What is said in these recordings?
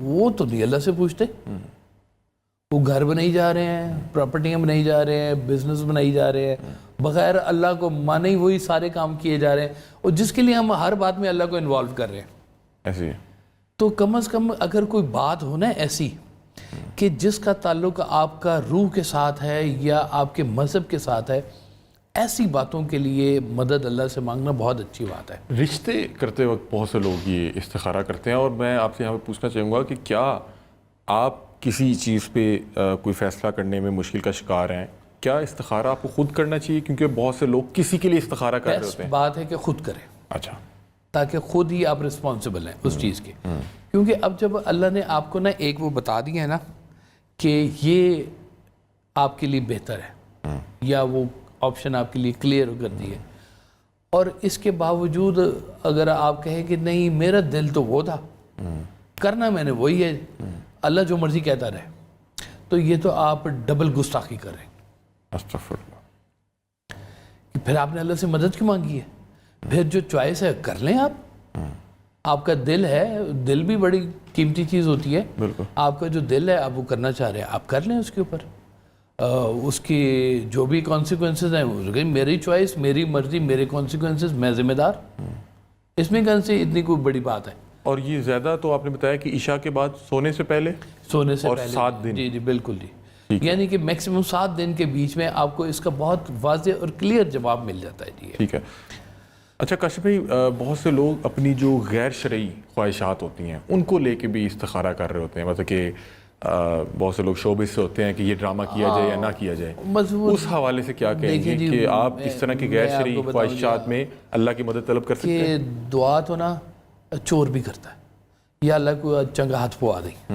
وہ تو نہیں اللہ سے پوچھتے. وہ گھر بنائی جا رہے ہیں, پراپرٹیاں بنائی جا رہے ہیں, بزنس بنائی جا رہے ہیں, بغیر اللہ کو مانے ہی وہی سارے کام کیے جا رہے ہیں, اور جس کے لیے ہم ہر بات میں اللہ کو انوالو کر رہے ہیں. ایسے تو کم از کم اگر کوئی بات ہو نا ایسی کہ جس کا تعلق آپ کا روح کے ساتھ ہے یا آپ کے مذہب کے ساتھ ہے, ایسی باتوں کے لیے مدد اللہ سے مانگنا بہت اچھی بات ہے. رشتے کرتے وقت بہت سے لوگ یہ استخارہ کرتے ہیں, اور میں آپ سے یہاں پہ پوچھنا چاہوں گا کہ کیا آپ کسی چیز پہ کوئی فیصلہ کرنے میں مشکل کا شکار ہیں, کیا استخارہ آپ کو خود کرنا چاہیے؟ کیونکہ بہت سے لوگ کسی کے لیے استخارہ کر رہے ہوتے ہیں. بات ہے کہ خود کریں. اچھا. تاکہ خود ہی آپ رسپانسبل ہیں اس چیز کے. کیونکہ اب جب اللہ نے آپ کو نا ایک وہ بتا دیا ہے نا کہ یہ آپ کے لیے بہتر ہے, یا وہ آپشن آپ کے لیے کلیئر کر دی ہے, اور اس کے باوجود اگر آپ کہیں کہ نہیں میرا دل تو وہ تھا, کرنا میں نے وہی ہے, اللہ جو مرضی کہتا رہے, تو یہ تو آپ ڈبل گستاخی کریں. استغفر اللہ. پھر آپ نے اللہ سے مدد کیوں مانگی ہے؟ پھر جو چوائس ہے کر لیں آپ. آپ کا دل ہے, دل بھی بڑی قیمتی چیز ہوتی ہے. بالکل. آپ کا جو دل ہے آپ وہ کرنا چاہ رہے ہیں, آپ کر لیں اس کے اوپر. اس کی جو بھی کانسیکوینسز ہیں, میری چوائس, میری مرضی, میرے کانسیکوینسز, میں ذمہ دار. اس میں کون سی اتنی کوئی بڑی بات ہے؟ اور یہ زیادہ تو آپ نے بتایا کہ عشاء کے بعد سونے سے پہلے, سونے سے اور پہلے 7 دن. جی جی بالکل جی. یعنی کہ میکسیمم 7 دن کے بیچ میں آپ کو اس کا بہت واضح اور کلیئر جواب مل جاتا ہے. جی ٹھیک ہے. اچھا کاشف بھائی, بہت سے لوگ اپنی جو غیر شرعی خواہشات ہوتی ہیں ان کو لے کے بھی استخارہ کر رہے ہوتے ہیں, مطلب کہ بہت سے لوگ شعبے سے ہوتے ہیں کہ یہ ڈرامہ کیا جائے یا نہ کیا جائے. اس حوالے سے کیا کہیں گے کہ آپ اس طرح کی غیر شرعی خواہشات میں اللہ کی مدد طلب کر سکتے ہیں؟ کہ دعا تو نا چور بھی کرتا ہے, یا اللہ کو چنگا ہاتھ پوا دیں,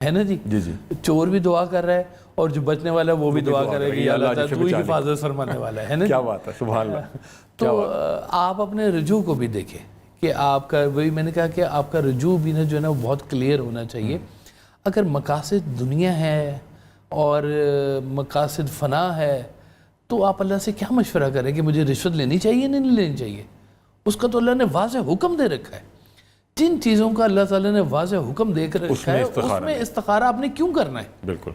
ہے نا جی. جی جی. چور بھی دعا کر رہا ہے, اور جو بچنے والا ہے وہ بھی دعا کر رہا ہے کہ یا اللہ تو ہی حفاظت فرمانے والا ہے نا. کیا بات ہے, سبحان اللہ. تو آپ اپنے رجوع کو بھی دیکھیں کہ آپ کا, وہی میں نے کہا کہ آپ کا رجوع بھی نا جو ہے نا وہ بہت کلیئر ہونا چاہیے. اگر مقاصد دنیا ہے اور مقاصد فنا ہے تو آپ اللہ سے کیا مشورہ کریں کہ مجھے رشوت لینی چاہیے نہیں لینی چاہیے؟ اس کا تو اللہ نے واضح حکم دے رکھا ہے. جن چیزوں کا اللہ تعالیٰ نے واضح حکم دے کر رکھا ہے اس میں استخارہ آپ نے کیوں کرنا ہے؟ بالکل.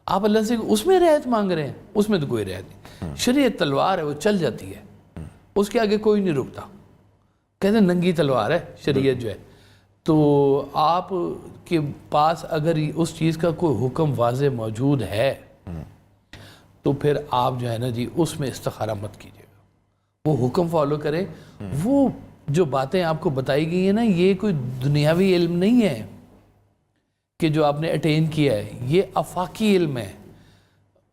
آپ اللہ سے اس میں رعایت مانگ رہے ہیں, اس میں تو کوئی رعایت نہیں. شریعت تلوار ہے, وہ چل جاتی ہے, اس کے آگے کوئی نہیں رکتا. کہتے ہیں ننگی تلوار ہے شریعت جو ہے. تو آپ کے پاس اگر اس چیز کا کوئی حکم واضح موجود ہے تو پھر آپ جو ہے نا جی اس میں استخارہ مت کیجیے گا, وہ حکم فالو کریں. وہ جو باتیں آپ کو بتائی گئی ہیں نا, یہ کوئی دنیاوی علم نہیں ہے کہ جو آپ نے اٹین کیا ہے, یہ آفاقی علم ہے.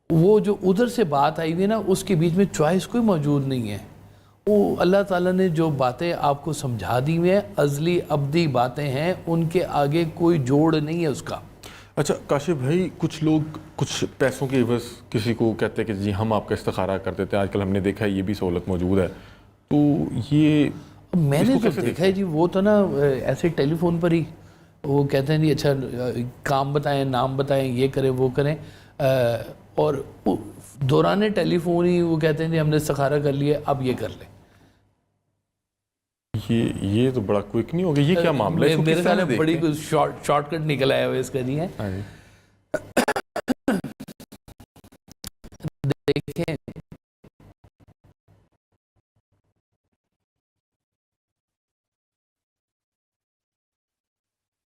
وہ جو ادھر سے بات آئی ہوئی ہے نا, اس کے بیچ میں چوائس کوئی موجود نہیں ہے. وہ اللہ تعالیٰ نے جو باتیں آپ کو سمجھا دی ہوئی ہیں, ازلی ابدی باتیں ہیں, ان کے آگے کوئی جوڑ نہیں ہے اس کا. اچھا کاشف بھائی, کچھ لوگ کچھ پیسوں کے عوض کسی کو کہتے ہیں کہ جی ہم آپ کا استخارہ کر دیتے ہیں. آج کل ہم نے دیکھا ہے یہ بھی سہولت موجود ہے. تو یہ میں نے تو دیکھا ہے جی, وہ تو نا ایسے ٹیلی فون پر ہی وہ کہتے ہیں جی اچھا کام بتائیں, نام بتائیں, یہ کریں وہ کریں, اور دوران ٹیلی فون ہی وہ کہتے ہیں جی ہم نے استخارہ کر لیا, اب یہ کر لیں. یہ تو بڑا کوئک نہیں ہوگا, یہ کیا معاملہ ہے؟ میرے خیال میں بڑی شارٹ کٹ نکل آیا ہوا اس کا. نہیں ہے دیکھیں,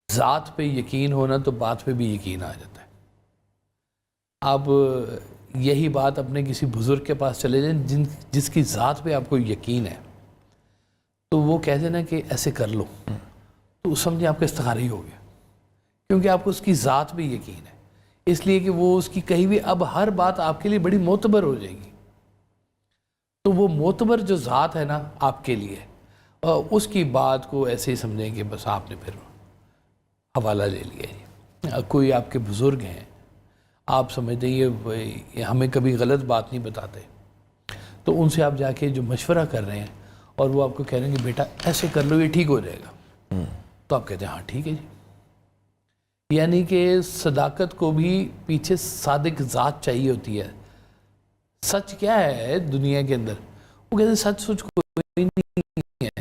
ذات پہ یقین ہونا تو بات پہ بھی یقین آ جاتا ہے. آپ یہی بات اپنے کسی بزرگ کے پاس چلے جائیں جس کی ذات پہ آپ کو یقین ہے, تو وہ کہتے ہیں نا کہ ایسے کر لو, تو سمجھیں آپ کا استخارہ ہی ہو گیا, کیونکہ آپ کو اس کی ذات پہ یقین ہے. اس لیے کہ وہ اس کی کہیں بھی اب ہر بات آپ کے لیے بڑی معتبر ہو جائے گی. تو وہ معتبر جو ذات ہے نا آپ کے لیے, اس کی بات کو ایسے ہی سمجھیں کہ بس آپ نے پھر حوالہ لے لیا ہے. کوئی آپ کے بزرگ ہیں, آپ سمجھتے یہ ہمیں کبھی غلط بات نہیں بتاتے, تو ان سے آپ جا کے جو مشورہ کر رہے ہیں اور وہ آپ کو کہہ رہے ہیں کہ بیٹا ایسے کر لو یہ ٹھیک ہو جائے گا, تو آپ کہتے ہیں ہاں ٹھیک ہے جی. یعنی کہ صداقت کو بھی پیچھے صادق ذات چاہیے ہوتی ہے. سچ کیا ہے دنیا کے اندر؟ وہ کہتے ہیں سچ کوئی نہیں ہے,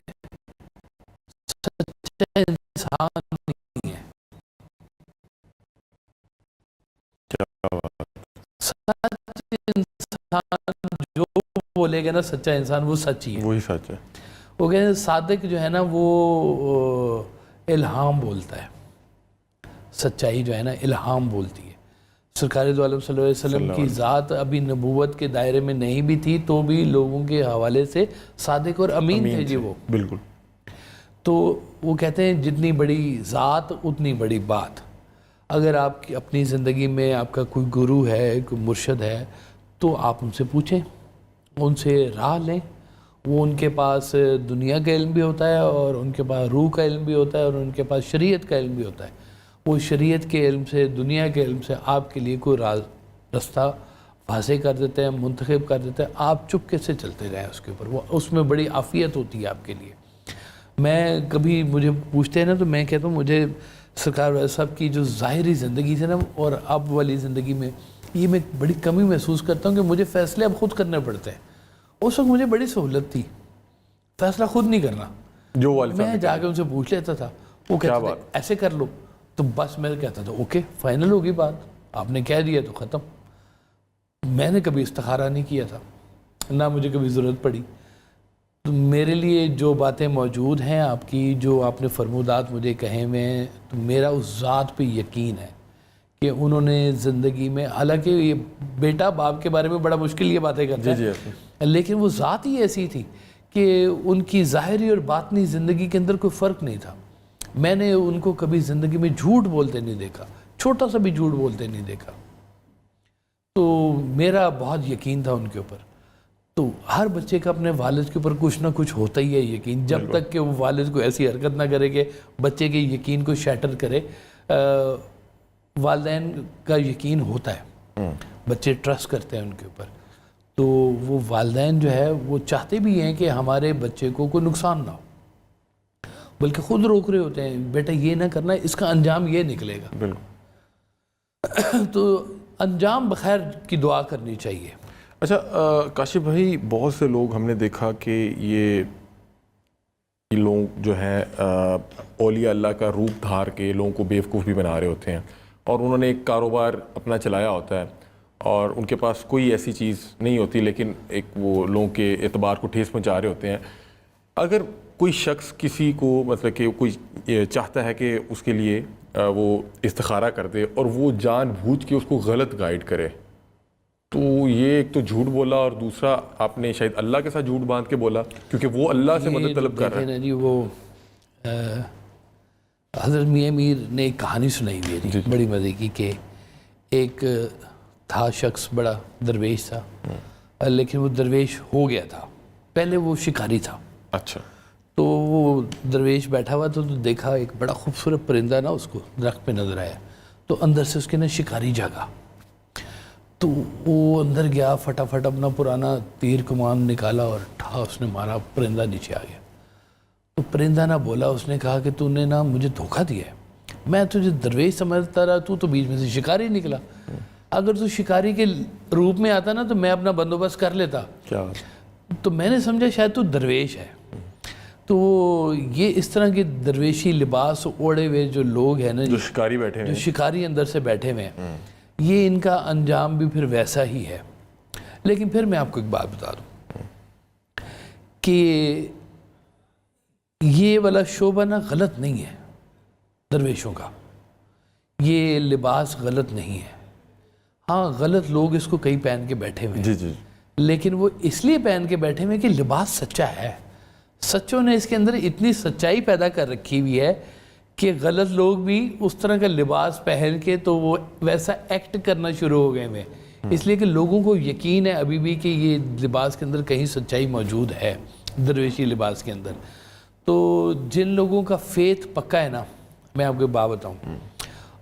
سچا انسان بولے گا نا سچا انسان وہ سچ ہی ہے. وہی سچ ہے. وہ کہتے ہیں صادق جو ہے نا وہ الہام بولتا ہے, سچائی جو ہے نا الہام بولتی ہے. سرکار دو عالم صلی اللہ علیہ وسلم کی ذات ابھی نبوت کے دائرے میں نہیں بھی تھی تو بھی لوگوں کے حوالے سے صادق اور امین تھے جی وہ. بالکل. تو وہ کہتے ہیں جتنی بڑی ذات اتنی بڑی بات. اگر آپ کی اپنی زندگی میں آپ کا کوئی گرو ہے, کوئی مرشد ہے, تو آپ ان سے پوچھیں, ان سے راہ لیں. وہ ان کے پاس دنیا کا علم بھی ہوتا ہے اور ان کے پاس روح کا علم بھی ہوتا ہے اور ان کے پاس شریعت کا علم بھی ہوتا ہے. وہ شریعت کے علم سے, دنیا کے علم سے آپ کے لیے کوئی رستہ واضح کر دیتے ہیں, منتخب کر دیتے ہیں. آپ چپکے سے چلتے رہیں اس کے اوپر, وہ اس میں بڑی عافیت ہوتی ہے آپ کے لیے. میں کبھی مجھے پوچھتے ہیں نا تو میں کہتا ہوں مجھے سرکار صاحب کی جو ظاہری زندگی تھی نا اور اب والی زندگی میں یہ میں بڑی کمی محسوس کرتا ہوں کہ مجھے فیصلے اب خود کرنے پڑتے ہیں. اس وقت مجھے بڑی سہولت تھی فیصلہ خود نہیں کرنا, جو والد میں جا کے ان سے پوچھ لیتا تھا. وہ کہتے تھے ایسے کر لو, تو بس میں کہتا تھا اوکے فائنل ہوگی بات, آپ نے کہہ دیا تو ختم. میں نے کبھی استخارہ نہیں کیا تھا, نہ مجھے کبھی ضرورت پڑی. تو میرے لیے جو باتیں موجود ہیں آپ کی, جو آپ نے فرمودات مجھے کہے ہوئے ہیں, تو میرا اس ذات پہ یقین ہے کہ انہوں نے زندگی میں, حالانکہ یہ بیٹا باپ کے بارے میں بڑا مشکل یہ باتیں کرتا ہے, لیکن وہ ذات ہی ایسی تھی کہ ان کی ظاہری اور باطنی زندگی کے اندر کوئی فرق نہیں تھا. میں نے ان کو کبھی زندگی میں جھوٹ بولتے نہیں دیکھا, چھوٹا سا بھی جھوٹ بولتے نہیں دیکھا. تو میرا بہت یقین تھا ان کے اوپر. تو ہر بچے کا اپنے والد کے اوپر کچھ نہ کچھ ہوتا ہی ہے یقین, جب تک کہ وہ والد کو ایسی حرکت نہ کرے کہ بچے کے یقین کو شیٹر کرے. والدین کا یقین ہوتا ہے, بچے ٹرسٹ کرتے ہیں ان کے اوپر. تو وہ والدین جو ہے وہ چاہتے بھی ہیں کہ ہمارے بچے کو کوئی نقصان نہ ہو, بلکہ خود روک رہے ہوتے ہیں بیٹا یہ نہ کرنا, اس کا انجام یہ نکلے گا. بالکل. تو انجام بخیر کی دعا کرنی چاہیے. اچھا کاشف بھائی, بہت سے لوگ ہم نے دیکھا کہ یہ لوگ جو ہیں اولیاء اللہ کا روپ دھار کے لوگوں کو بیوقوف بھی بنا رہے ہوتے ہیں, اور انہوں نے ایک کاروبار اپنا چلایا ہوتا ہے اور ان کے پاس کوئی ایسی چیز نہیں ہوتی, لیکن ایک وہ لوگوں کے اعتبار کو ٹھیس پہنچا رہے ہوتے ہیں. اگر کوئی شخص کسی کو مطلب کہ کوئی چاہتا ہے کہ اس کے لیے وہ استخارہ کر دے اور وہ جان بوجھ کے اس کو غلط گائیڈ کرے, تو یہ ایک تو جھوٹ بولا اور دوسرا آپ نے شاید اللہ کے ساتھ جھوٹ باندھ کے بولا, کیونکہ وہ اللہ سے مدد طلب کر رہا ہے. جی وہ حضرت میاں میر نے ایک کہانی سنائی ہوئی ہے جی, بڑی مزے کی, کہ ایک تھا شخص بڑا درویش تھا, لیکن وہ درویش ہو گیا تھا. پہلے وہ شکاری تھا. اچھا. تو وہ درویش بیٹھا ہوا تھا تو دیکھا ایک بڑا خوبصورت پرندہ نا اس کو درخت پہ نظر آیا, تو اندر سے اس کے نا شکاری جاگا. تو وہ اندر گیا, فٹافٹ اپنا پرانا تیر کمان نکالا اور اس نے مارا, پرندہ نیچے آ گیا. تو پرندہ نہ بولا, اس نے کہا کہ تو نے نا مجھے دھوکہ دیا ہے, میں تجھے درویش سمجھتا رہا, تو بیچ میں سے شکاری نکلا. اگر تو شکاری کے روپ میں آتا نا تو میں اپنا بندوبست کر لیتا. تو میں نے سمجھا شاید تو درویش ہے. تو یہ اس طرح کے درویشی لباس اوڑے ہوئے جو لوگ ہیں نا, جو شکاری بیٹھے ہیں, جو شکاری اندر سے بیٹھے ہوئے ہیں, یہ ان کا انجام بھی پھر ویسا ہی ہے. لیکن پھر میں آپ کو ایک بات بتا دوں کہ یہ والا شعبہ نا غلط نہیں ہے درویشوں کا, یہ لباس غلط نہیں ہے. ہاں غلط لوگ اس کو کئی پہن کے بیٹھے ہوئے ہیں, لیکن وہ اس لیے پہن کے بیٹھے ہوئے کہ لباس سچا ہے. سچوں نے اس کے اندر اتنی سچائی پیدا کر رکھی ہوئی ہے کہ غلط لوگ بھی اس طرح کا لباس پہن کے تو وہ ویسا ایکٹ کرنا شروع ہو گئے ہیں, اس لیے کہ لوگوں کو یقین ہے ابھی بھی کہ یہ لباس کے اندر کہیں سچائی موجود ہے, درویشی لباس کے اندر. تو جن لوگوں کا فیتھ پکا ہے نا, میں آپ کو بات بتاؤں,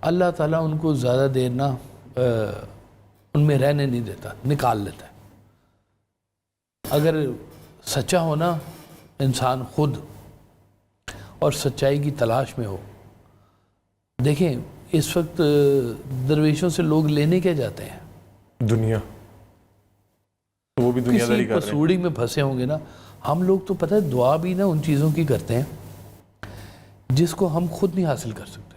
اللہ تعالیٰ ان کو زیادہ دیر نا ان میں رہنے نہیں دیتا, نکال لیتا ہے. اگر سچا ہونا انسان خود اور سچائی کی تلاش میں ہو. دیکھیں اس وقت درویشوں سے لوگ لینے کیا جاتے ہیں, دنیا. وہ بھی دنیا داری کر رہے ہیں, کسی پسوڑی میں پھنسے ہوں گے نا. ہم لوگ تو پتہ ہے دعا بھی نا ان چیزوں کی کرتے ہیں جس کو ہم خود نہیں حاصل کر سکتے.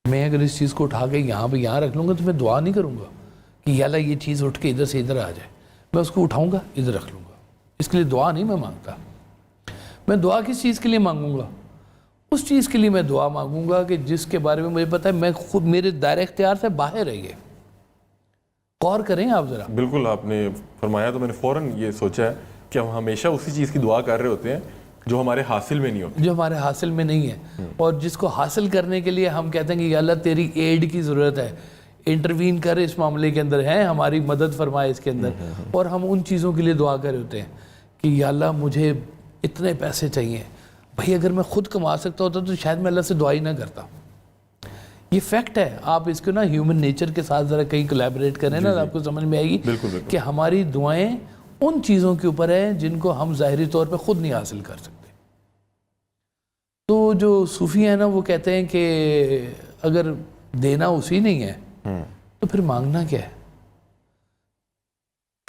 میں اگر اس چیز کو اٹھا کے یہاں پہ یہاں رکھ لوں گا تو میں دعا نہیں کروں گا کہ یا اللہ یہ چیز اٹھ کے ادھر سے ادھر آ جائے. میں اس کو اٹھاؤں گا ادھر رکھ لوں گا. اس کے لیے دعا نہیں میں مانگتا. میں دعا کس چیز کے لیے مانگوں گا؟ اس چیز کے لیے میں دعا مانگوں گا کہ جس کے بارے میں مجھے پتا ہے میں خود میرے دائرہ اختیار سے باہر ہے. یہ غور کریں آپ ذرا. بالکل آپ نے فرمایا تو میں نے فوراً یہ سوچا ہے کہ ہم ہمیشہ اسی چیز کی دعا کر رہے ہوتے ہیں جو ہمارے حاصل میں نہیں ہوتی, جو ہمارے حاصل میں نہیں ہے, اور جس کو حاصل کرنے کے لیے ہم کہتے ہیں کہ یا اللہ تیری ایڈ کی ضرورت ہے, انٹروین کر اس معاملے کے اندر, ہے ہماری مدد فرمائے اس کے اندر. اور ہم ان چیزوں کے لیے دعا کر رہے ہوتے ہیں کہ یا اللہ مجھے اتنے پیسے چاہیے. بھائی اگر میں خود کما سکتا ہوتا تو شاید میں اللہ سے دعا ہی نہ کرتا. یہ فیکٹ ہے. آپ اس کو نا ہیومن نیچر کے ساتھ ذرا کہیں کولیبریٹ کریں نا, آپ کو سمجھ میں آئے گی کہ ہماری دعائیں ان چیزوں کے اوپر ہیں جن کو ہم ظاہری طور پہ خود نہیں حاصل کر سکتے. تو جو صوفی ہیں نا وہ کہتے ہیں کہ اگر دینا اسی نہیں ہے تو پھر مانگنا کیا ہے؟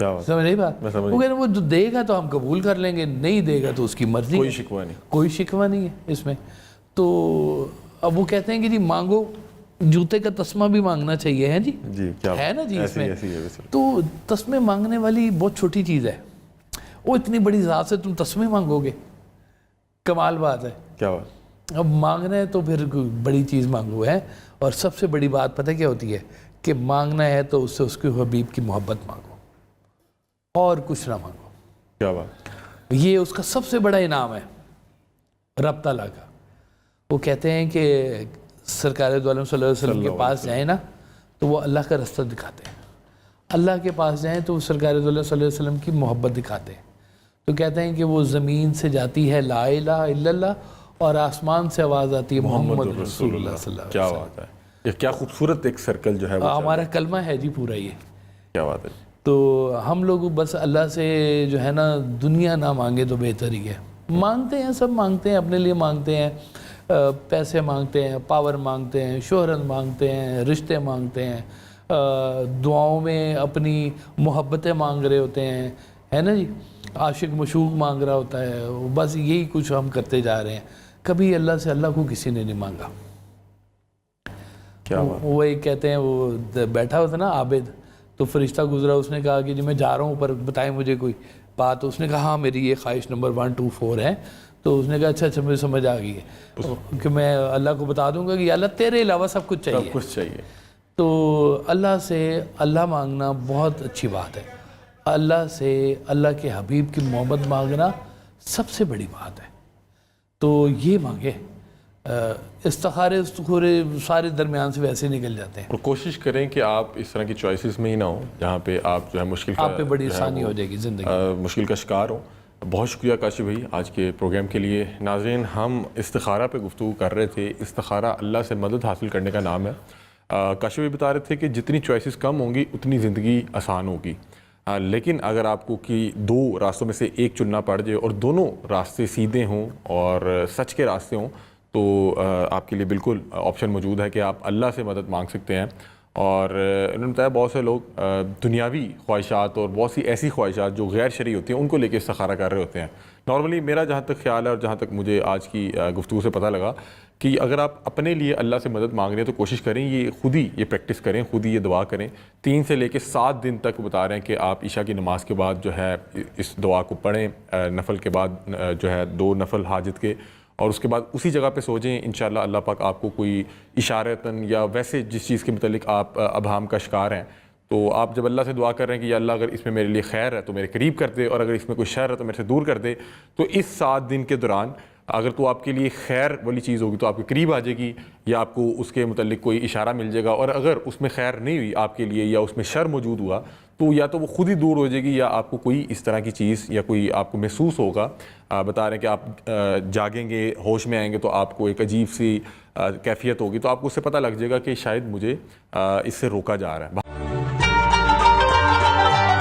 سمجھ نہیں بات. وہ کہتے ہیں وہ جو دے گا تو ہم قبول کر لیں گے, نہیں دے گا تو اس کی مرضی, کوئی شکوہ نہیں, کوئی شکوہ نہیں ہے اس میں. تو اب وہ کہتے ہیں کہ جی مانگو, جوتے کا تسمہ بھی مانگنا چاہیے, ہے جی ہے نا جی اس میں. تو تسمے مانگنے والی بہت چھوٹی چیز ہے. وہ اتنی بڑی ذات سے تم تسمے مانگو گے, کمال بات ہے. کیا بات. اب مانگنا ہے تو پھر بڑی چیز مانگو ہے. اور سب سے بڑی بات پتہ کیا ہوتی ہے کہ مانگنا ہے تو اس سے اس کے حبیب کی محبت مانگو اور کچھ نہ مانگو. کیا بات. یہ اس کا سب سے بڑا انعام ہے رب تعالیٰ کا. وہ کہتے ہیں کہ سرکار دو عالم صلی اللہ علیہ وسلم کے پاس جائیں نا تو وہ اللہ کا رستہ دکھاتے ہیں. اللہ کے پاس جائیں تو وہ سرکار دو عالم صلی اللہ علیہ وسلم کی محبت دکھاتے ہیں. تو کہتے ہیں کہ وہ زمین سے جاتی ہے لا الہ الا اللہ, اور آسمان سے آواز آتی ہے محمد رسول اللہ صلی اللہ علیہ وسلم. کیا بات ہے. یہ کیا خوبصورت ایک سرکل جو ہے ہمارا کلمہ ہے جی پورا یہ. کیا بات ہے. تو ہم لوگ بس اللہ سے جو ہے نا دنیا نہ مانگے تو بہتر ہی ہے. مانگتے ہیں, سب مانگتے ہیں, اپنے لیے مانگتے ہیں, پیسے مانگتے ہیں, پاور مانگتے ہیں, شہرت مانگتے ہیں, رشتے مانگتے ہیں, دعاؤں میں اپنی محبتیں مانگ رہے ہوتے ہیں, ہے نا جی. عاشق مشوق مانگ رہا ہوتا ہے. بس یہی کچھ ہم کرتے جا رہے ہیں. کبھی اللہ سے اللہ کو کسی نے نہیں مانگا. وہ ایک کہتے ہیں وہ بیٹھا ہوا تھا نا عابد, تو فرشتہ گزرا, اس نے کہا کہ جی میں جا رہا ہوں اوپر, بتائیں مجھے کوئی بات. اس نے کہا ہاں میری یہ خواہش نمبر 1 2 4 ہے. تو اس نے کہا اچھا مجھے سمجھ آ گئی ہے کہ میں اللہ کو بتا دوں گا کہ اللہ تیرے علاوہ سب کچھ چاہیے, سب کچھ چاہیے. تو اللہ سے اللہ مانگنا بہت اچھی بات ہے. اللہ سے اللہ کے حبیب کی محبت مانگنا سب سے بڑی بات ہے. تو یہ مانگے. استخارے سارے درمیان سے ویسے نکل جاتے ہیں. اور کوشش کریں کہ آپ اس طرح کی چوائسز میں ہی نہ ہوں جہاں پہ آپ جو ہے مشکل کا, آپ پہ بڑی آسانی ہو جائے گی زندگی, مشکل کا شکار ہوں. بہت شکریہ کاشف بھائی آج کے پروگرام کے لیے. ناظرین, ہم استخارہ پہ گفتگو کر رہے تھے. استخارہ اللہ سے مدد حاصل کرنے کا نام ہے. کاشف بھائی بتا رہے تھے کہ جتنی چوائسز کم ہوں گی اتنی زندگی آسان ہوگی. لیکن اگر آپ کو کہ 2 راستوں میں سے ایک چننا پڑ جائے اور دونوں راستے سیدھے ہوں اور سچ کے راستے ہوں تو آپ کے لیے بالکل آپشن موجود ہے کہ آپ اللہ سے مدد مانگ سکتے ہیں. اور انہوں نے بتایا بہت سے لوگ دنیاوی خواہشات اور بہت سی ایسی خواہشات جو غیر شرعی ہوتی ہیں ان کو لے کے استخارہ کر رہے ہوتے ہیں. نارملی میرا جہاں تک خیال ہے اور جہاں تک مجھے آج کی گفتگو سے پتہ لگا کہ اگر آپ اپنے لیے اللہ سے مدد مانگ رہے ہیں تو کوشش کریں یہ خود ہی یہ پریکٹس کریں, خود ہی یہ دعا کریں. 3 سے لے کے 7 دن تک بتا رہے ہیں کہ آپ عشاء کی نماز کے بعد جو ہے اس دعا کو پڑھیں, نفل کے بعد جو ہے 2 نفل حاجت کے, اور اس کے بعد اسی جگہ پہ سو جائیں. انشاءاللہ اللہ پاک آپ کو کوئی اشارتاً یا ویسے جس چیز کے متعلق آپ ابہام کا شکار ہیں تو آپ جب اللہ سے دعا کر رہے ہیں کہ یا اللہ اگر اس میں میرے لیے خیر ہے تو میرے قریب کر دے, اور اگر اس میں کوئی شر ہے تو میرے سے دور کر دے, تو اس 7 دن کے دوران اگر تو آپ کے لیے خیر والی چیز ہوگی تو آپ کے قریب آ جائے گی, یا آپ کو اس کے متعلق کوئی اشارہ مل جائے گا. اور اگر اس میں خیر نہیں ہوئی آپ کے لیے یا اس میں شر موجود ہوا تو یا تو وہ خود ہی دور ہو جائے گی یا آپ کو کوئی اس طرح کی چیز یا کوئی آپ کو محسوس ہوگا. بتا رہے ہیں کہ آپ جاگیں گے, ہوش میں آئیں گے تو آپ کو ایک عجیب سی کیفیت ہوگی, تو آپ کو اس سے پتہ لگ جائے گا کہ شاید مجھے اس سے روکا جا رہا ہے.